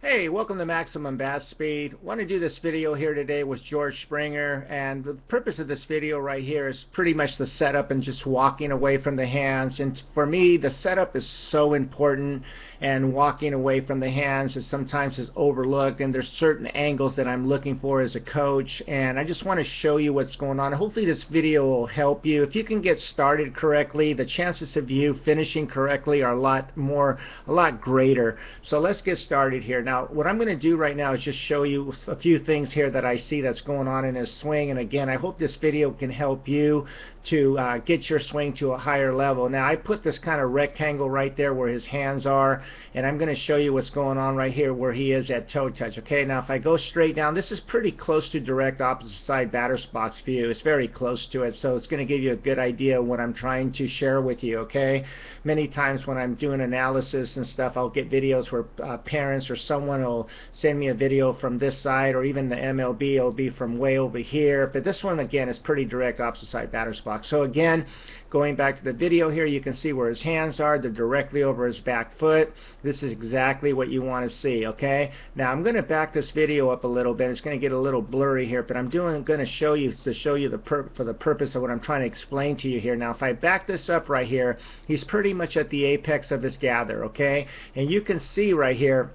Hey, welcome to Maximum Bat Speed. Want to do this video here today with George Springer, and the purpose of this video right here is pretty much the setup and just walking away from the hands. And for me, the setup is so important, and walking away from the hands is sometimes overlooked, and there's certain angles that I'm looking for as a coach, and I just want to show you what's going on. Hopefully this video will help you. If you can get started correctly, the chances of you finishing correctly are a lot greater. So let's get started here. Now, what I'm going to do right now is just show you a few things here that I see that's going on in his swing. And again, I hope this video can help you to get your swing to a higher level. Now, I put this kind of rectangle right there where his hands are, and I'm going to show you what's going on right here where he is at toe touch. Okay, now if I go straight down, this is pretty close to direct opposite side batter's box view. It's very close to it, so it's going to give you a good idea of what I'm trying to share with you. Okay, many times when I'm doing analysis and stuff, I'll get videos where parents or someone will send me a video from this side, or even the MLB will be from way over here. But this one, again, is pretty direct opposite side batter's box. So again, going back to the video here, you can see where his hands are. They're directly over his back foot. This is exactly what you want to see. Okay, now I'm going to back this video up a little bit. It's going to get a little blurry here, but I'm going to show you for the purpose of what I'm trying to explain to you here. Now, if I back this up right here, he's pretty much at the apex of his gather. Okay, and you can see right here,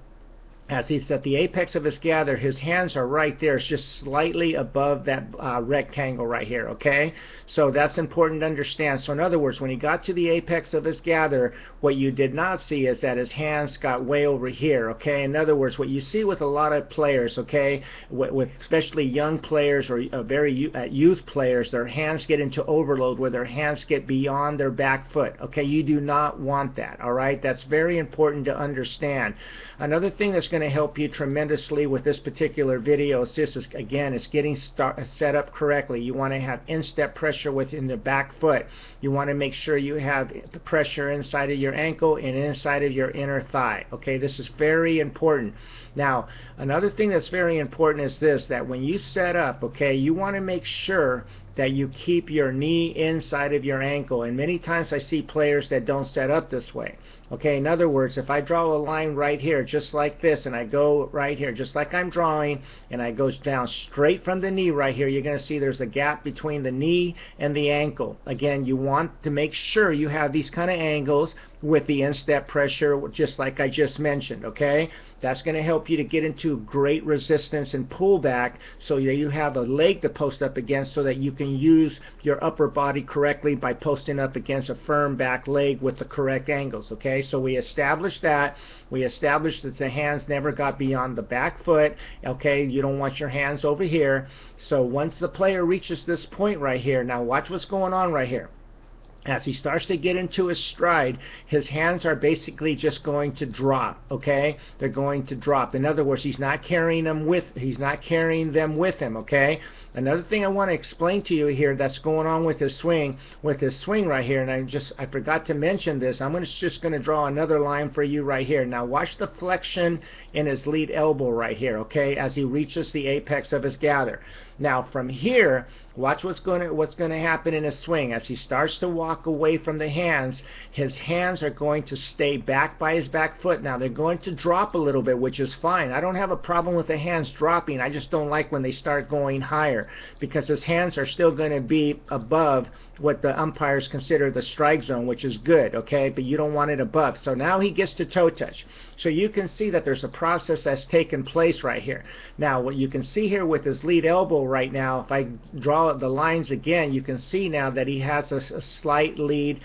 as he's at the apex of his gather, his hands are right there. It's just slightly above that rectangle right here, okay? So that's important to understand. So in other words, when he got to the apex of his gather, what you did not see is that his hands got way over here, okay? In other words, what you see with a lot of players, okay, with especially young players or youth players, their hands get into overload where their hands get beyond their back foot, okay? You do not want that, all right? That's very important to understand. Another thing that's going to help you tremendously with this particular video is getting set up correctly. You want to have instep pressure within the back foot. You want to make sure you have the pressure inside of your ankle and inside of your inner thigh. Okay, this is very important. Now, another thing that's very important is this, that when you set up, okay, you want to make sure that you keep your knee inside of your ankle. And many times I see players that don't set up this way. Okay, in other words, if I draw a line right here just like this, and I go right here just like I'm drawing, and I go down straight from the knee right here, you're going to see there's a gap between the knee and the ankle. Again, you want to make sure you have these kind of angles with the instep pressure, just like I just mentioned. Okay, that's going to help you to get into great resistance and pullback, so that you have a leg to post up against, so that you can use your upper body correctly by posting up against a firm back leg with the correct angles. Okay, so we established that. We established that the hands never got beyond the back foot. Okay, you don't want your hands over here. So once the player reaches this point right here, now watch what's going on right here. As he starts to get into his stride, his hands are basically just going to drop. Okay, they're going to drop. In other words, he's not carrying them with him. Okay. Another thing I want to explain to you here that's going on with his swing right here, and I forgot to mention this. I'm just going to draw another line for you right here. Now watch the flexion in his lead elbow right here. Okay, as he reaches the apex of his gather. Now from here, watch what's going to happen in his swing. As he starts to walk away from the hands, his hands are going to stay back by his back foot. Now they're going to drop a little bit, which is fine. I don't have a problem with the hands dropping. I just don't like when they start going higher, because his hands are still going to be above what the umpires consider the strike zone, which is good, okay, but you don't want it above. So now he gets to toe touch. So you can see that there's a process that's taken place right here. Now what you can see here with his lead elbow right now, if I draw the lines again, you can see now that he has a slightly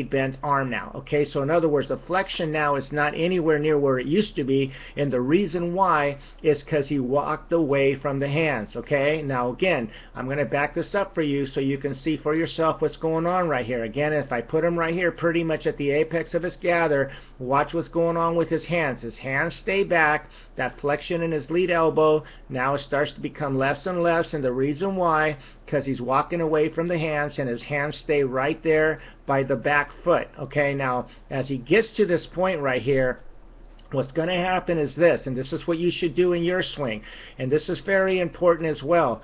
bent arm now. Okay, so in other words, the flexion now is not anywhere near where it used to be, and the reason why is because he walked away from the hands. Okay, now again, I'm going to back this up for you so you can see for yourself what's going on right here. Again, if I put him right here pretty much at the apex of his gather, watch what's going on with his hands. His hands stay back. That flexion in his lead elbow now starts to become less and less, and the reason why, because he's walking away from the hands, and his hands stay right there by the back foot. Okay, now as he gets to this point right here, what's going to happen is this, and this is what you should do in your swing, and this is very important as well.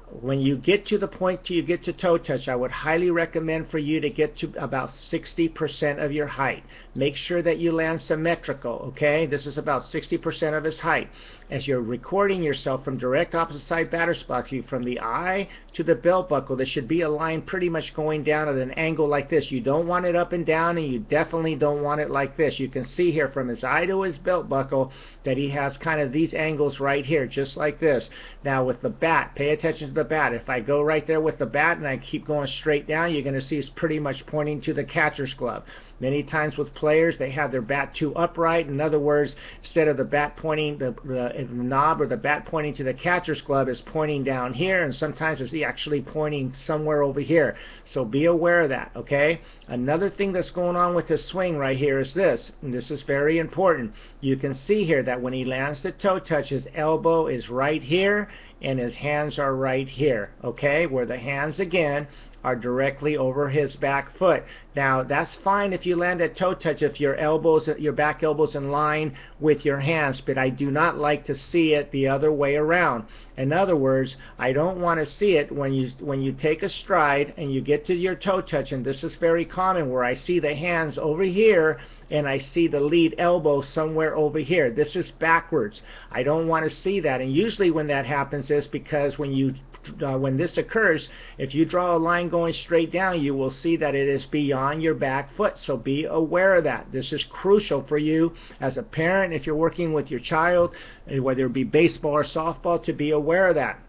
when you get to the point you get to toe touch, I would highly recommend for you to get to about 60% of your height. Make sure that you land symmetrical, okay? This is about 60% of his height. As you're recording yourself from direct opposite side batter's box, from the eye to the belt buckle, there should be a line pretty much going down at an angle like this. You don't want it up and down, and you definitely don't want it like this. You can see here from his eye to his belt buckle that he has kind of these angles right here, just like this. Now with the bat, pay attention to the bat. If I go right there with the bat and I keep going straight down, you're going to see it's pretty much pointing to the catcher's glove. Many times with players, they have their bat too upright. In other words, instead of the bat pointing, the knob or the bat pointing to the catcher's glove is pointing down here, and sometimes it's actually pointing somewhere over here. So be aware of that, okay? Another thing that's going on with his swing right here is this, and this is very important. You can see here that when he lands the toe touch, his elbow is right here, and his hands are right here, okay? Where the hands, again, are directly over his back foot. Now that's fine if you land at toe touch, if your back elbows in line with your hands, but I do not like to see it the other way around. In other words, I don't want to see it when you take a stride and you get to your toe touch, and this is very common where I see the hands over here and I see the lead elbow somewhere over here. This is backwards. I don't want to see that, and usually when that happens is because when this occurs, if you draw a line going straight down, you will see that it is beyond your back foot. So be aware of that. This is crucial for you as a parent, if you're working with your child, whether it be baseball or softball, to be aware of that.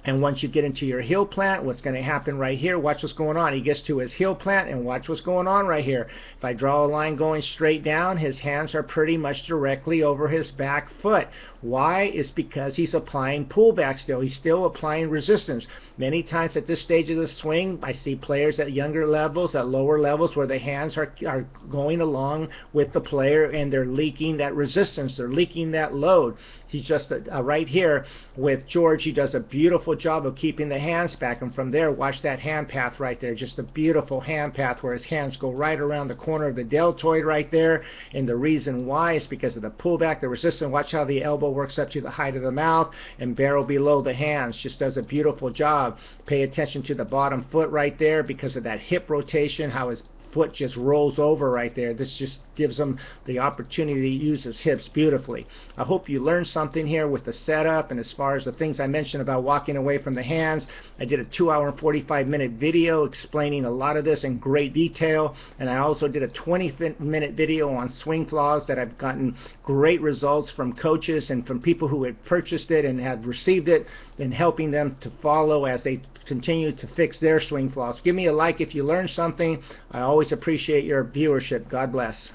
And once you get into your heel plant, what's going to happen right here, watch what's going on. He gets to his heel plant, and watch what's going on right here. If I draw a line going straight down, his hands are pretty much directly over his back foot. Why? It's because he's applying pullback still. He's still applying resistance. Many times at this stage of the swing, I see players at younger levels, at lower levels, where the hands are going along with the player, and they're leaking that resistance. They're leaking that load. He's just right here with George. He does a beautiful job of keeping the hands back, and from there, watch that hand path right there. Just a beautiful hand path where his hands go right around the corner of the deltoid right there, and the reason why is because of the pullback, the resistance. Watch how the elbow works up to the height of the mouth and barrel below the hands. Just does a beautiful job. Pay attention to the bottom foot right there because of that hip rotation, how his foot just rolls over right there. This just gives him the opportunity to use his hips beautifully. I hope you learned something here with the setup, and as far as the things I mentioned about walking away from the hands. I did a 2-hour and 45-minute video explaining a lot of this in great detail, and I also did a 20-minute video on swing flaws that I've gotten great results from coaches and from people who had purchased it and had received it, and helping them to follow as they continue to fix their swing flaws. Give me a like if you learned something. I always appreciate your viewership. God bless.